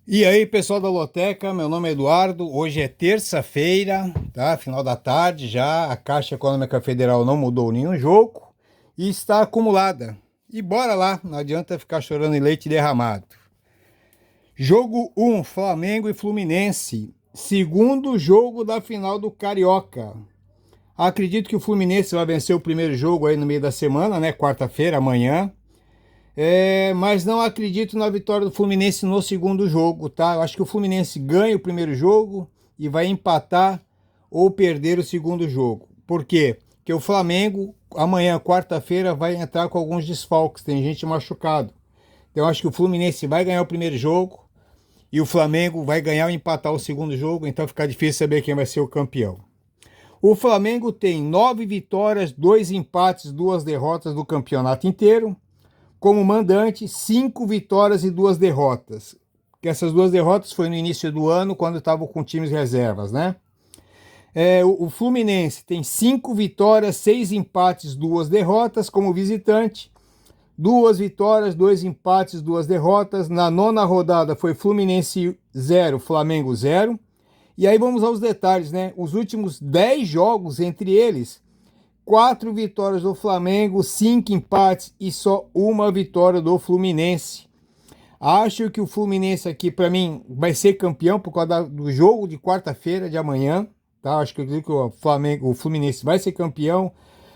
E aí, pessoal da Loteca, meu nome é Eduardo. Hoje é terça-feira, tá? Final da tarde já. A Caixa Econômica Federal não mudou nenhum jogo e está acumulada. E bora lá, não adianta ficar chorando em leite derramado. Jogo 1, Flamengo e Fluminense. Segundo jogo da final do Carioca. Acredito que o Fluminense vai vencer o primeiro jogo aí no meio da semana, né? Quarta-feira, amanhã. Mas não acredito na vitória do Fluminense no segundo jogo, tá? Eu acho que o Fluminense ganha o primeiro jogo e vai empatar ou perder o segundo jogo. Por quê? Porque o Flamengo, amanhã, quarta-feira, vai entrar com alguns desfalques, tem gente machucado. Então eu acho que o Fluminense vai ganhar o primeiro jogo e o Flamengo vai ganhar ou empatar o segundo jogo, então fica difícil saber quem vai ser o campeão. O Flamengo tem 9 vitórias, 2 empates, 2 derrotas do campeonato inteiro. Como mandante, 5 vitórias e 2 derrotas. Que essas 2 derrotas foi no início do ano, quando estavam com times reservas, né? O Fluminense tem 5 vitórias, 6 empates, 2 derrotas como visitante. 2 vitórias, 2 empates, 2 derrotas. Na nona rodada foi Fluminense 0, Flamengo 0. E aí vamos aos detalhes, né? Os últimos 10 jogos entre eles, 4 vitórias do Flamengo, 5 empates e só uma vitória do Fluminense. Acho que o Fluminense aqui, para mim, vai ser campeão por causa do jogo de quarta-feira de amanhã. Tá? Acho que o Fluminense vai ser campeão,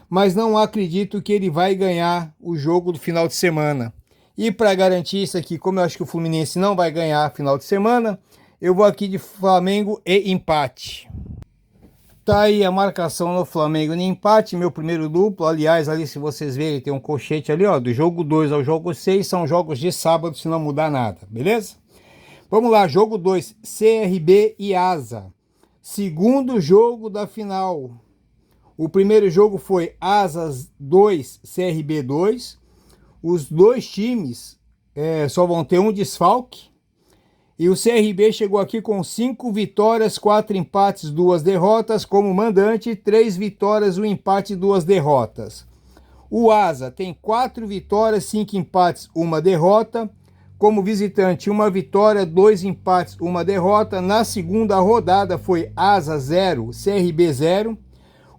mas não acredito que ele vai ganhar o jogo do final de semana. E para garantir isso aqui, como eu acho que o Fluminense não vai ganhar final de semana, eu vou aqui de Flamengo e empate. Tá aí a marcação no Flamengo no empate, meu primeiro duplo. Aliás, ali se vocês verem, tem um colchete ali, ó, do jogo 2 ao jogo 6, são jogos de sábado, se não mudar nada, beleza? Vamos lá, jogo 2, CRB e Asa. Segundo jogo da final. O primeiro jogo foi Asas 2, CRB 2. Os dois times só vão ter um desfalque. E o CRB chegou aqui com 5 vitórias, 4 empates, 2 derrotas como mandante, 3 vitórias, 1 empate e 2 derrotas. O Asa tem 4 vitórias, 5 empates, 1 derrota. Como visitante, 1 vitória, 2 empates, 1 derrota. Na segunda rodada foi Asa 0, CRB 0.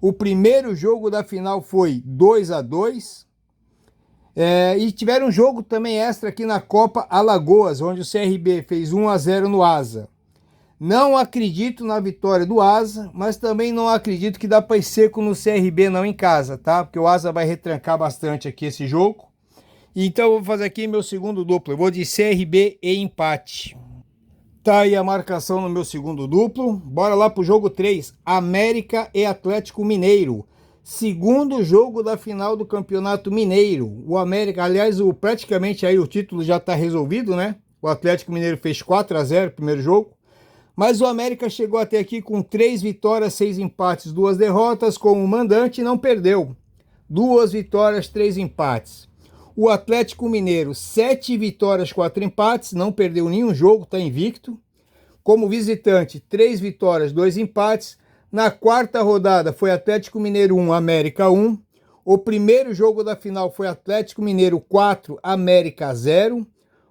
O primeiro jogo da final foi 2-2. E tiveram um jogo também extra aqui na Copa Alagoas, onde o CRB fez 1-0 no Asa. Não acredito na vitória do Asa, mas também não acredito que dá para ir seco no CRB não em casa, tá? Porque o Asa vai retrancar bastante aqui esse jogo. Então eu vou fazer aqui meu segundo duplo. Eu vou de CRB e empate. Tá aí a marcação no meu segundo duplo. Bora lá pro jogo 3, América e Atlético Mineiro. Segundo jogo da final do Campeonato Mineiro. O América, aliás, praticamente aí o título já está resolvido, né? O Atlético Mineiro fez 4-0 no primeiro jogo. Mas o América chegou até aqui com 3 vitórias, 6 empates, 2 derrotas. Como mandante, não perdeu. 2 vitórias, 3 empates. O Atlético Mineiro, 7 vitórias, 4 empates. Não perdeu nenhum jogo, está invicto. Como visitante, 3 vitórias, 2 empates. Na quarta rodada foi Atlético Mineiro 1, América 1. O primeiro jogo da final foi Atlético Mineiro 4, América 0.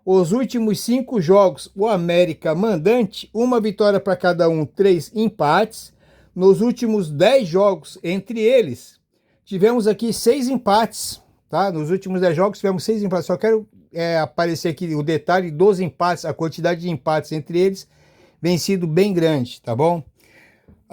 Os últimos 5 jogos, o América mandante, 1 vitória para cada um, 3 empates. Nos últimos 10 jogos, entre eles, tivemos aqui 6 empates. Tá? Nos últimos 10 jogos tivemos 6 empates. Só quero aparecer aqui o detalhe dos empates, a quantidade de empates entre eles vem sido bem grande, tá bom?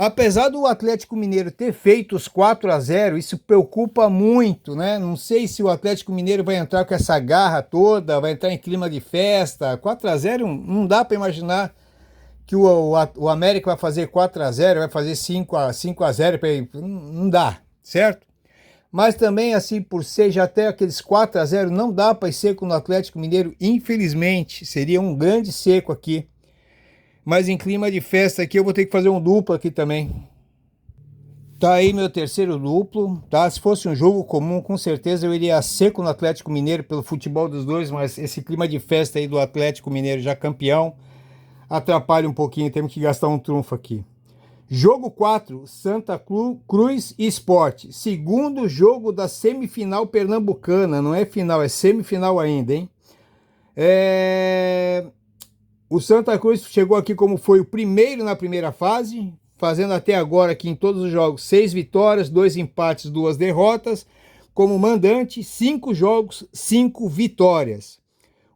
Apesar do Atlético Mineiro ter feito os 4-0, isso preocupa muito, né? Não sei se o Atlético Mineiro vai entrar com essa garra toda, vai entrar em clima de festa. 4-0 não dá para imaginar que o América vai fazer 4-0, vai fazer 5-0, não dá, certo? Mas também, assim, por ser já até aqueles 4-0, não dá para ir seco no Atlético Mineiro, infelizmente. Seria um grande seco aqui. Mas em clima de festa aqui eu vou ter que fazer um duplo aqui também. Tá aí meu terceiro duplo, tá? Se fosse um jogo comum, com certeza eu iria seco no Atlético Mineiro pelo futebol dos dois, mas esse clima de festa aí do Atlético Mineiro já campeão atrapalha um pouquinho, temos que gastar um trunfo aqui. Jogo 4, Santa Cruz e Sport. Segundo jogo da semifinal pernambucana, não é final, é semifinal ainda, hein? O Santa Cruz chegou aqui como foi o primeiro na primeira fase, fazendo até agora aqui em todos os jogos 6 vitórias, 2 empates, 2 derrotas. Como mandante, 5 jogos, 5 vitórias.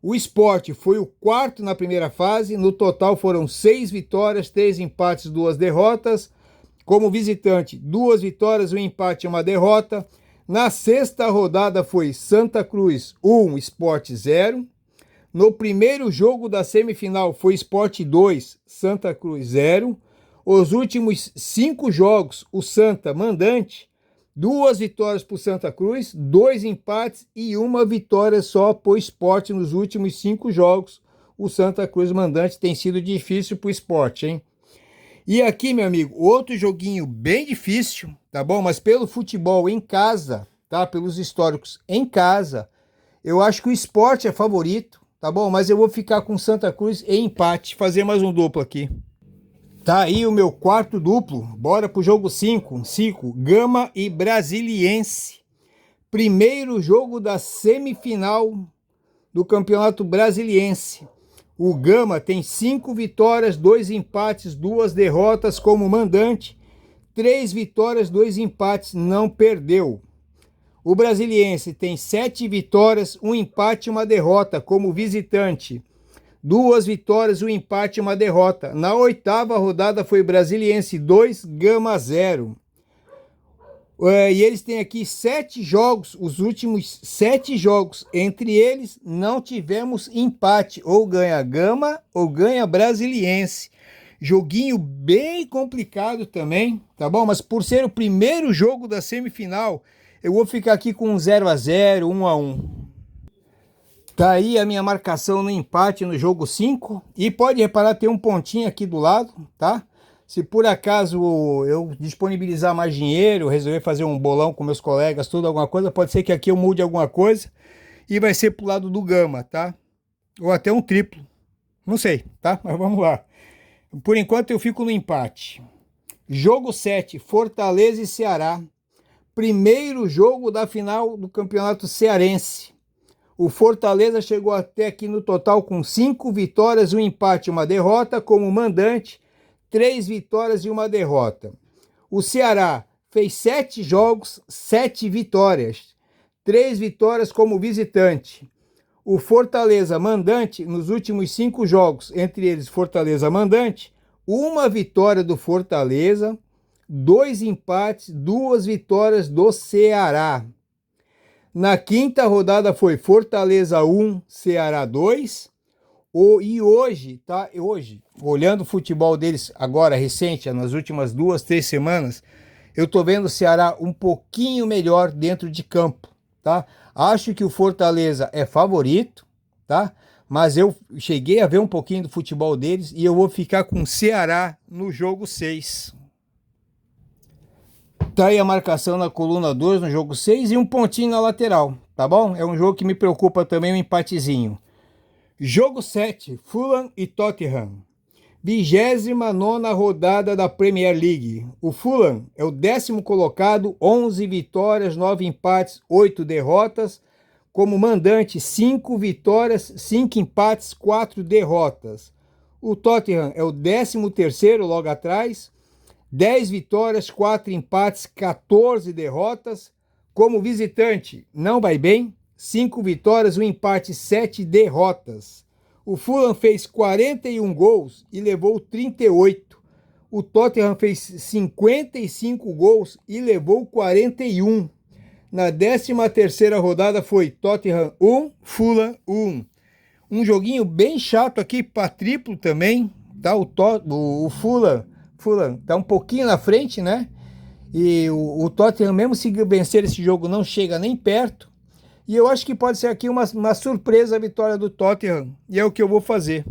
O Sport foi o quarto na primeira fase, no total foram 6 vitórias, 3 empates, 2 derrotas. Como visitante, 2 vitórias, 1 empate e 1 derrota. Na sexta rodada foi Santa Cruz 1, Sport 0. No primeiro jogo da semifinal foi Sport 2, Santa Cruz 0. Os últimos 5 jogos, o Santa mandante, 2 vitórias para o Santa Cruz, 2 empates e 1 vitória só para o Sport nos últimos 5 jogos. O Santa Cruz mandante tem sido difícil para o Sport, hein? E aqui, meu amigo, outro joguinho bem difícil, tá bom? Mas pelo futebol em casa, tá? Pelos históricos em casa, eu acho que o Sport é favorito, tá bom? Mas eu vou ficar com Santa Cruz em empate, fazer mais um duplo aqui. Tá aí o meu quarto duplo, bora pro jogo 5, Gama e Brasiliense. Primeiro jogo da semifinal do Campeonato Brasiliense. O Gama tem 5 vitórias, 2 empates, 2 derrotas como mandante. 3 vitórias, 2 empates, não perdeu. O Brasiliense tem 7 vitórias, 1 empate e 1 derrota como visitante. 2 vitórias, 1 empate e 1 derrota. Na oitava rodada foi Brasiliense 2, Gama 0. E eles têm aqui 7 jogos, os últimos 7 jogos. Entre eles, não tivemos empate. Ou ganha Gama ou ganha Brasiliense. Joguinho bem complicado também, tá bom? Mas por ser o primeiro jogo da semifinal, eu vou ficar aqui com 0-0, 1-1. Tá aí a minha marcação no empate no jogo 5. E pode reparar, tem um pontinho aqui do lado, tá? Se por acaso eu disponibilizar mais dinheiro, resolver fazer um bolão com meus colegas, tudo, alguma coisa, pode ser que aqui eu mude alguma coisa e vai ser pro lado do Gama, tá? Ou até um triplo. Não sei, tá? Mas vamos lá. Por enquanto eu fico no empate. Jogo 7, Fortaleza e Ceará. Primeiro jogo da final do Campeonato Cearense. O Fortaleza chegou até aqui no total com 5 vitórias, 1 empate e 1 derrota como mandante. 3 vitórias e 1 derrota. O Ceará fez 7 jogos, 7 vitórias. 3 vitórias como visitante. O Fortaleza mandante, nos últimos 5 jogos, entre eles Fortaleza mandante, 1 vitória do Fortaleza, 2 empates, 2 vitórias do Ceará. Na quinta rodada foi Fortaleza 1, Ceará 2. E hoje, tá? Hoje, olhando o futebol deles agora, recente, nas últimas 2, 3 semanas, eu tô vendo o Ceará um pouquinho melhor dentro de campo, tá? Acho que o Fortaleza é favorito, tá? Mas eu cheguei a ver um pouquinho do futebol deles e eu vou ficar com o Ceará no jogo 6. Tá aí a marcação na coluna 2 no jogo 6 e um pontinho na lateral, tá bom? É um jogo que me preocupa também, um empatezinho. Jogo 7, Fulham e Tottenham. 29ª rodada da Premier League. O Fulham é o 10º colocado, 11 vitórias, 9 empates, 8 derrotas. Como mandante, 5 vitórias, 5 empates, 4 derrotas. O Tottenham é o 13º logo atrás, 10 vitórias, 4 empates, 14 derrotas. Como visitante, não vai bem. 5 vitórias, 1 empate, 7 derrotas. O Fulham fez 41 gols e levou 38. O Tottenham fez 55 gols e levou 41. Na 13ª rodada foi Tottenham 1, Fulham 1. Um joguinho bem chato aqui para triplo também. Tá? O Fulham tá um pouquinho na frente, né? E o Tottenham, mesmo se vencer esse jogo, não chega nem perto. E eu acho que pode ser aqui uma surpresa a vitória do Tottenham. E é o que eu vou fazer.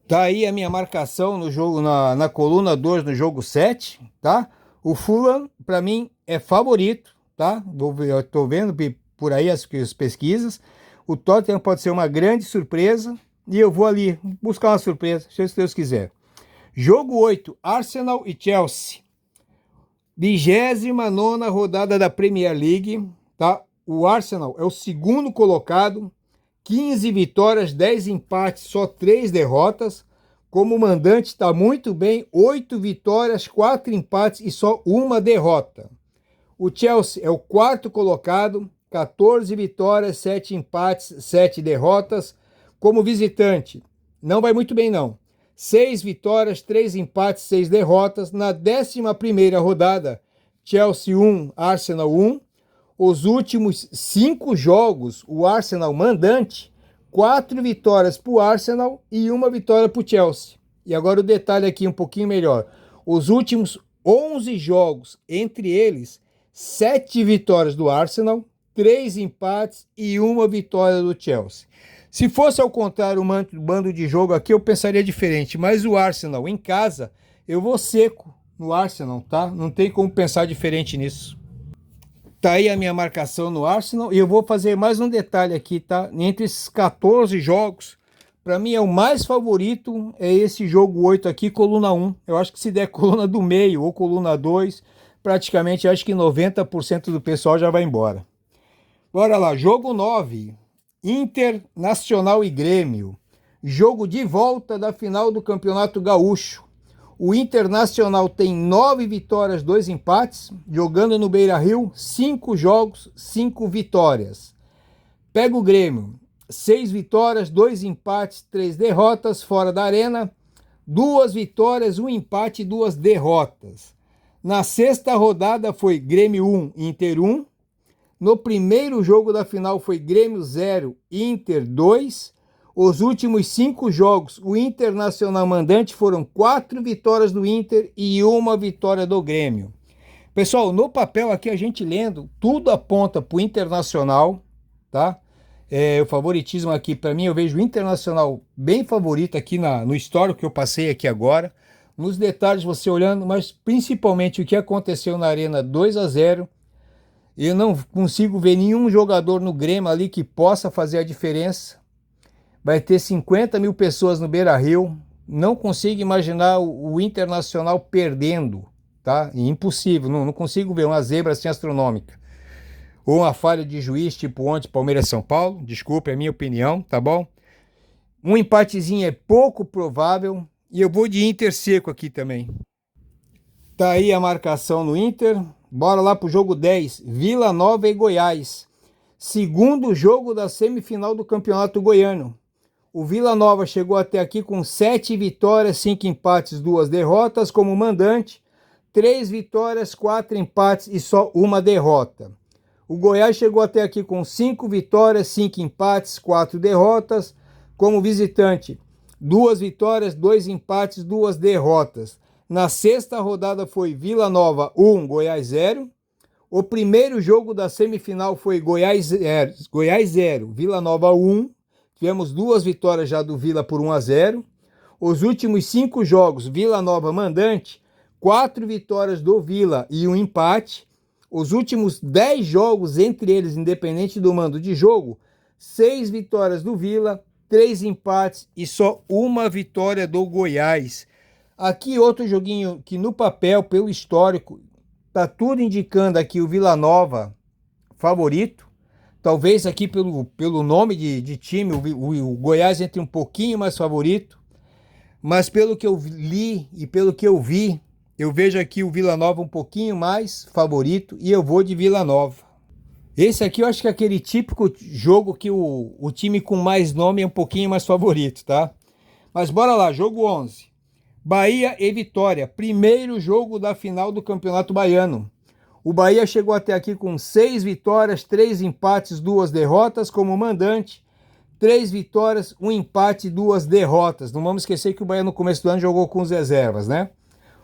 Tá aí a minha marcação no jogo, na coluna 2 no jogo 7, tá? O Fulham, para mim, é favorito, tá? Eu tô vendo por aí as pesquisas. O Tottenham pode ser uma grande surpresa. E eu vou ali buscar uma surpresa, se Deus quiser. Jogo 8, Arsenal e Chelsea. 29ª rodada da Premier League, tá? O Arsenal é o 2º colocado, 15 vitórias, 10 empates, só 3 derrotas. Como mandante está muito bem, 8 vitórias, 4 empates e só uma derrota. O Chelsea é o quarto colocado, 14 vitórias, 7 empates, 7 derrotas. Como visitante, não vai muito bem não. 6 vitórias, 3 empates, 6 derrotas. Na 11ª rodada, Chelsea 1, Arsenal 1. Os últimos 5 jogos, o Arsenal mandante, 4 vitórias para o Arsenal e 1 vitória para o Chelsea. E agora o detalhe aqui um pouquinho melhor. Os últimos 11 jogos, entre eles, 7 vitórias do Arsenal, 3 empates e 1 vitória do Chelsea. Se fosse ao contrário o bando de jogo aqui, eu pensaria diferente. Mas o Arsenal em casa, eu vou seco no Arsenal, tá? Não tem como pensar diferente nisso. Tá aí a minha marcação no Arsenal. E eu vou fazer mais um detalhe aqui, tá? Entre esses 14 jogos, para mim é o mais favorito, é esse jogo 8 aqui, coluna 1. Eu acho que se der coluna do meio ou coluna 2, praticamente acho que 90% do pessoal já vai embora. Bora lá, jogo 9. Internacional e Grêmio. Jogo de volta da final do Campeonato Gaúcho. O Internacional tem 9 vitórias, 2 empates, jogando no Beira-Rio, 5 jogos, 5 vitórias. Pega o Grêmio, 6 vitórias, 2 empates, 3 derrotas fora da arena, 2 vitórias, 1 empate e 2 derrotas. Na 6ª rodada foi Grêmio 1, Inter 1. No primeiro jogo da final foi Grêmio 0, Inter 2. Os últimos 5 jogos, o Internacional mandante foram 4 vitórias do Inter e 1 vitória do Grêmio. Pessoal, no papel aqui a gente lendo, tudo aponta para o Internacional, tá? O favoritismo aqui, para mim, eu vejo o Internacional bem favorito aqui no histórico que eu passei aqui agora. Nos detalhes você olhando, mas principalmente o que aconteceu na Arena 2-0. Eu não consigo ver nenhum jogador no Grêmio ali que possa fazer a diferença. Vai ter 50 mil pessoas no Beira-Rio. Não consigo imaginar o Internacional perdendo, tá? Impossível, não consigo ver uma zebra assim astronômica. Ou uma falha de juiz, tipo ontem, Palmeiras São Paulo. Desculpe, é a minha opinião, tá bom? Um empatezinho é pouco provável. E eu vou de Inter seco aqui também. Tá aí a marcação no Inter. Bora lá pro jogo 10. Vila Nova e Goiás. Segundo jogo da semifinal do Campeonato Goiano. O Vila Nova chegou até aqui com 7 vitórias, 5 empates, 2 derrotas como mandante, 3 vitórias, 4 empates e só 1 derrota. O Goiás chegou até aqui com 5 vitórias, 5 empates, 4 derrotas como visitante, 2 vitórias, 2 empates, 2 derrotas. Na 6ª rodada foi Vila Nova 1, Goiás 0. O primeiro jogo da semifinal foi Goiás 0, Vila Nova 1. Tivemos 2 vitórias já do Vila por 1-0. Os últimos 5 jogos, Vila Nova mandante, 4 vitórias do Vila e 1 empate. Os últimos 10 jogos, entre eles, independente do mando de jogo, 6 vitórias do Vila, 3 empates e só 1 vitória do Goiás. Aqui outro joguinho que no papel, pelo histórico, tá tudo indicando aqui o Vila Nova favorito. Talvez aqui pelo nome de time, o Goiás entre um pouquinho mais favorito. Mas pelo que eu li e pelo que eu vi, eu vejo aqui o Vila Nova um pouquinho mais favorito e eu vou de Vila Nova. Esse aqui eu acho que é aquele típico jogo que o time com mais nome é um pouquinho mais favorito, tá? Mas bora lá, jogo 11. Bahia e Vitória, primeiro jogo da final do Campeonato Baiano. O Bahia chegou até aqui com 6 vitórias, 3 empates, 2 derrotas como mandante. 3 vitórias, 1 empate e 2 derrotas. Não vamos esquecer que o Bahia no começo do ano jogou com as reservas, né?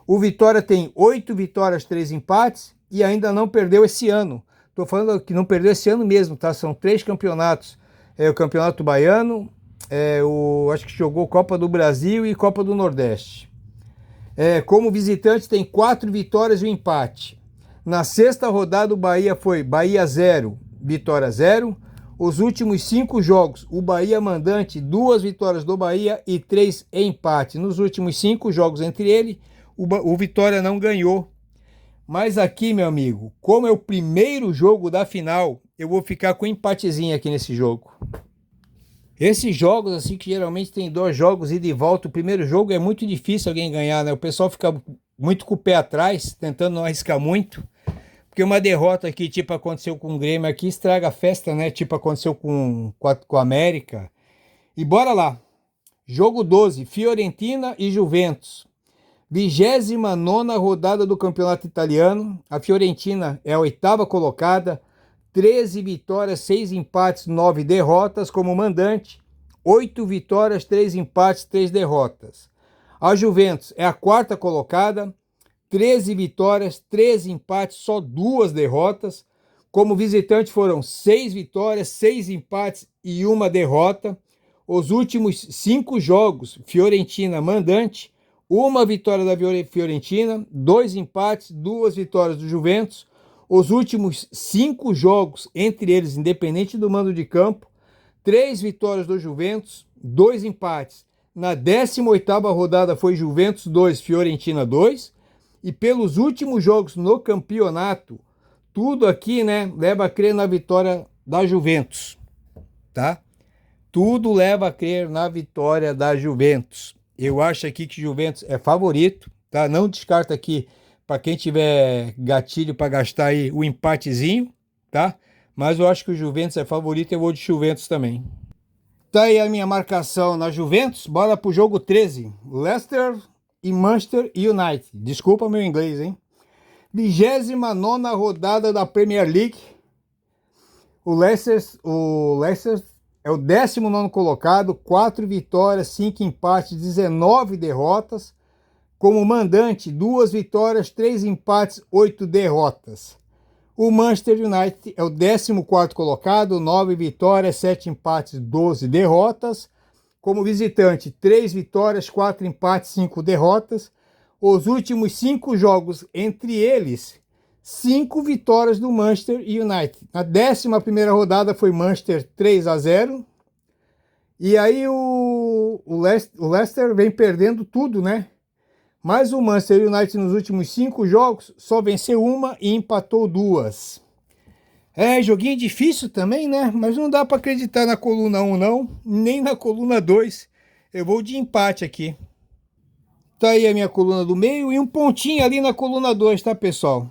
O Vitória tem 8 vitórias, 3 empates e ainda não perdeu esse ano. Estou falando que não perdeu esse ano mesmo, tá? São 3 campeonatos. O Campeonato Baiano, acho que jogou Copa do Brasil e Copa do Nordeste. Como visitante tem 4 vitórias e 1 empate. Na 6ª rodada o Bahia foi Bahia 0, Vitória 0. Os últimos 5 jogos, o Bahia mandante, 2 vitórias do Bahia e 3 empates. Nos últimos 5 jogos entre ele, o Vitória não ganhou. Mas aqui, meu amigo, como é o primeiro jogo da final, eu vou ficar com um empatezinho aqui nesse jogo. Esses jogos, assim, que geralmente tem 2 jogos ida e volta, o primeiro jogo é muito difícil alguém ganhar, né? O pessoal fica muito com o pé atrás, tentando não arriscar muito, porque uma derrota aqui, tipo aconteceu com o Grêmio aqui, estraga a festa, né? Tipo aconteceu com a América. E bora lá. Jogo 12, Fiorentina e Juventus. 29ª rodada do Campeonato Italiano. A Fiorentina é a 8ª colocada. 13 vitórias, 6 empates, 9 derrotas como mandante. 8 vitórias, 3 empates, 3 derrotas. A Juventus é a 4ª colocada. 13 vitórias, 13 empates, só 2 derrotas. Como visitante foram 6 vitórias, 6 empates e 1 derrota. Os últimos 5 jogos, Fiorentina mandante, 1 vitória da Fiorentina, 2 empates, 2 vitórias do Juventus. Os últimos 5 jogos, entre eles, independente do mando de campo, 3 vitórias do Juventus, 2 empates. Na 18ª rodada foi Juventus 2, Fiorentina 2. E pelos últimos jogos no campeonato, tudo aqui, né, leva a crer na vitória da Juventus, tá? Tudo leva a crer na vitória da Juventus. Eu acho aqui que Juventus é favorito, tá? Não descarta aqui, para quem tiver gatilho para gastar aí, o empatezinho, tá? Mas eu acho que o Juventus é favorito, eu vou de Juventus também. Tá aí a minha marcação na Juventus, bora pro jogo 13. Leicester e Manchester United. Desculpa meu inglês, hein? 29ª rodada da Premier League. O Leicester é o 19º colocado, 4 vitórias, 5 empates, 19 derrotas. Como mandante, 2 vitórias, 3 empates, 8 derrotas. O Manchester United é o 14º colocado, 9 vitórias, 7 empates, 12 derrotas. Como visitante, 3 vitórias, 4 empates, 5 derrotas. Os últimos 5 jogos, entre eles, 5 vitórias do Manchester United. Na 11ª rodada foi Manchester 3-0. E aí o Leicester vem perdendo tudo, né? Mas o Manchester United nos últimos 5 jogos só venceu 1 e empatou 2. É, joguinho difícil também, né? Mas não dá para acreditar na coluna 1 não, nem na coluna 2. Eu vou de empate aqui. Tá aí a minha coluna do meio e um pontinho ali na coluna 2, tá, pessoal?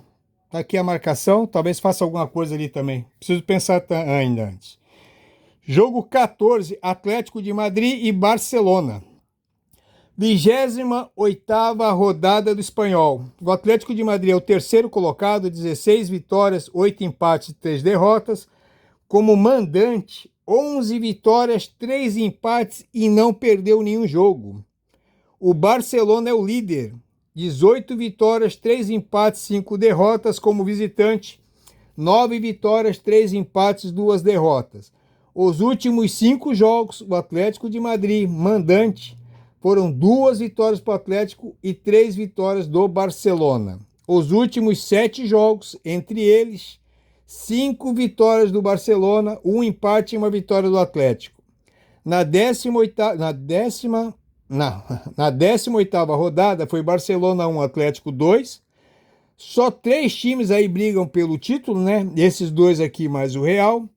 Tá aqui a marcação, talvez faça alguma coisa ali também. Preciso pensar ainda antes. Jogo 14, Atlético de Madrid e Barcelona. 28ª rodada do Espanhol. O Atlético de Madrid é o 3º colocado, 16 vitórias, 8 empates e 3 derrotas. Como mandante, 11 vitórias, 3 empates e não perdeu nenhum jogo. O Barcelona é o líder, 18 vitórias, 3 empates, 5 derrotas. Como visitante, 9 vitórias, 3 empates, 2 derrotas. Os últimos 5 jogos, o Atlético de Madrid, mandante, foram 2 vitórias para o Atlético e 3 vitórias do Barcelona. Os últimos 7 jogos, entre eles, 5 vitórias do Barcelona, 1 empate e 1 vitória do Atlético. Na 18ª rodada foi Barcelona 1, Atlético 2. Só 3 times aí brigam pelo título, né? Esses 2 aqui mais o Real.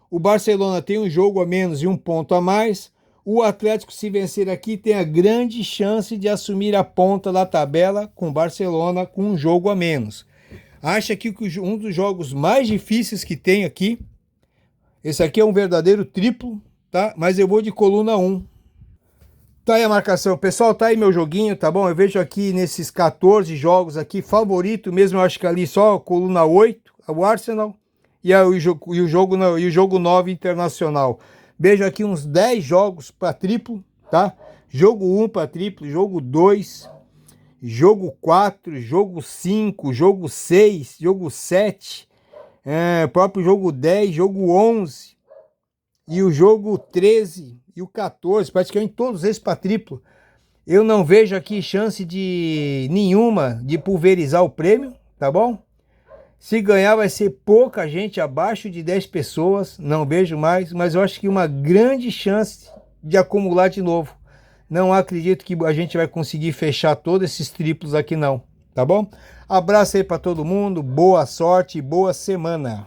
O Barcelona tem um jogo a menos e 1 ponto a mais. O Atlético, se vencer aqui, tem a grande chance de assumir a ponta da tabela com o Barcelona com um jogo a menos. Acho aqui que um dos jogos mais difíceis que tem aqui, esse aqui é um verdadeiro triplo, tá? Mas eu vou de coluna 1. Tá aí a marcação. Pessoal, tá aí meu joguinho, tá bom? Eu vejo aqui nesses 14 jogos aqui, favorito mesmo, eu acho que ali só coluna 8, o Arsenal e o jogo 9 Internacional. Vejo aqui uns 10 jogos para triplo, tá? Jogo 1 para triplo, jogo 2, jogo 4, jogo 5, jogo 6, jogo 7, próprio jogo 10, jogo 11 e o jogo 13 e o 14, praticamente todos esses para triplo. Eu não vejo aqui chance nenhuma de pulverizar o prêmio, tá bom? Se ganhar vai ser pouca gente, abaixo de 10 pessoas, não vejo mais, mas eu acho que uma grande chance de acumular de novo. Não acredito que a gente vai conseguir fechar todos esses triplos aqui não, tá bom? Abraço aí para todo mundo, boa sorte e boa semana.